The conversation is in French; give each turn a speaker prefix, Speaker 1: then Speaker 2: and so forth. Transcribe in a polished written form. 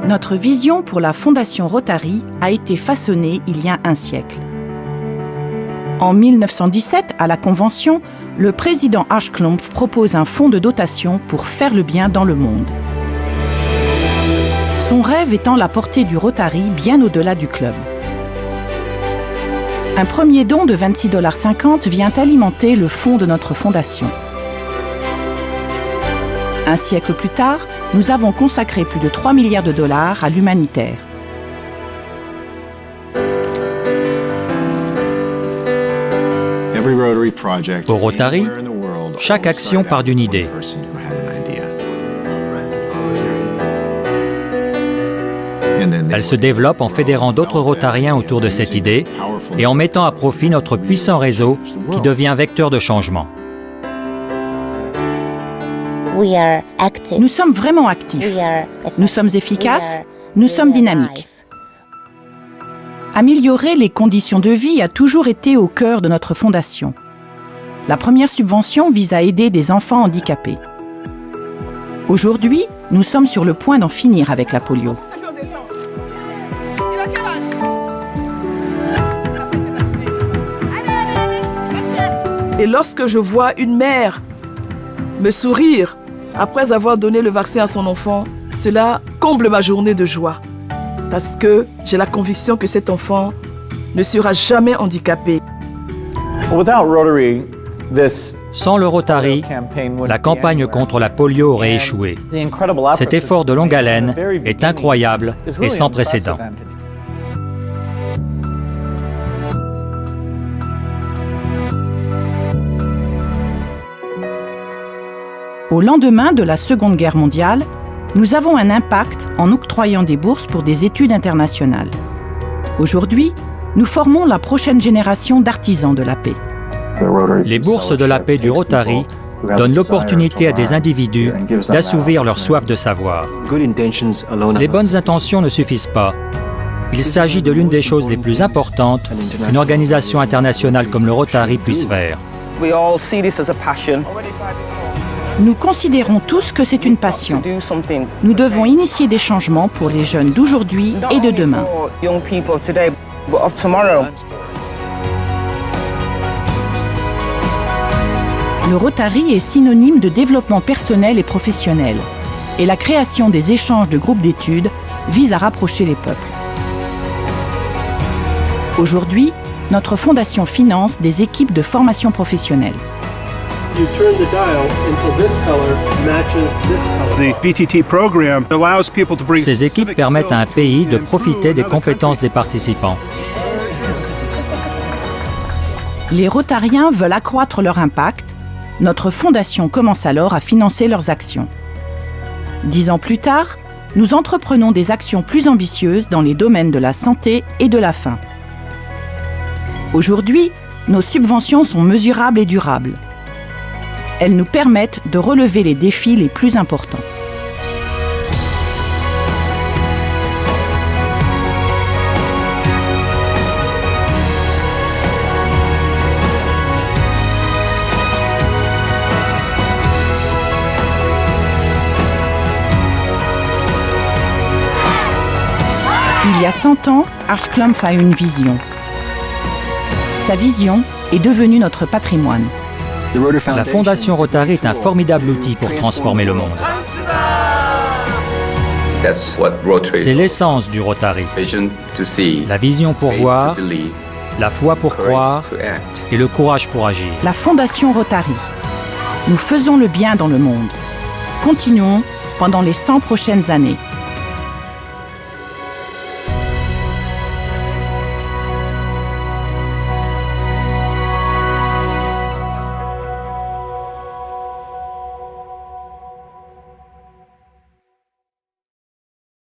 Speaker 1: Notre vision pour la Fondation Rotary a été façonnée il y a un siècle. En 1917, à la Convention, le président Ashclomf propose un fonds de dotation pour faire le bien dans le monde. Son rêve étant la portée du Rotary bien au-delà du club. Un premier don de 26,50 $ vient alimenter le fonds de notre fondation. Un siècle plus tard, nous avons consacré plus de 3 milliards de dollars à l'humanitaire.
Speaker 2: Au Rotary, chaque action part d'une idée. Elle se développe en fédérant d'autres Rotariens autour de cette idée et en mettant à profit notre puissant réseau qui devient vecteur de changement.
Speaker 1: Nous sommes vraiment actifs. Nous sommes efficaces. Nous sommes dynamiques. Améliorer les conditions de vie a toujours été au cœur de notre fondation. La première subvention vise à aider des enfants handicapés. Aujourd'hui, nous sommes sur le point d'en finir avec la polio.
Speaker 3: Et lorsque je vois une mère me sourire après avoir donné le vaccin à son enfant, cela comble ma journée de joie. Parce que j'ai la conviction que cet enfant ne sera jamais handicapé.
Speaker 2: Sans le Rotary, la campagne contre la polio aurait échoué. Cet effort de longue haleine est incroyable et sans précédent.
Speaker 1: Au lendemain de la Seconde Guerre mondiale, nous avons un impact en octroyant des bourses pour des études internationales. Aujourd'hui, nous formons la prochaine génération d'artisans de la paix.
Speaker 2: Les bourses de la paix du Rotary donnent l'opportunité à des individus d'assouvir leur soif de savoir. Les bonnes intentions ne suffisent pas. Il s'agit de l'une des choses les plus importantes qu'une organisation internationale comme le Rotary puisse faire.
Speaker 1: Nous considérons tous que c'est une passion. Nous devons initier des changements pour les jeunes d'aujourd'hui et de demain. Le Rotary est synonyme de développement personnel et professionnel, et la création des échanges de groupes d'études vise à rapprocher les peuples. Aujourd'hui, notre fondation finance des équipes de formation professionnelle.
Speaker 2: Ces équipes permettent à un pays de profiter des compétences des participants.
Speaker 1: Les Rotariens veulent accroître leur impact. Notre fondation commence alors à financer leurs actions. 10 ans plus tard, nous entreprenons des actions plus ambitieuses dans les domaines de la santé et de la faim. Aujourd'hui, nos subventions sont mesurables et durables. Elles nous permettent de relever les défis les plus importants. Il y a 100 ans, Ashclomf a une vision. Sa vision est devenue notre patrimoine.
Speaker 2: La Fondation Rotary est un formidable outil pour transformer le monde. C'est l'essence du Rotary. La vision pour voir, la foi pour croire et le courage pour agir.
Speaker 1: La Fondation Rotary. Nous faisons le bien dans le monde. Continuons pendant les 100 prochaines années.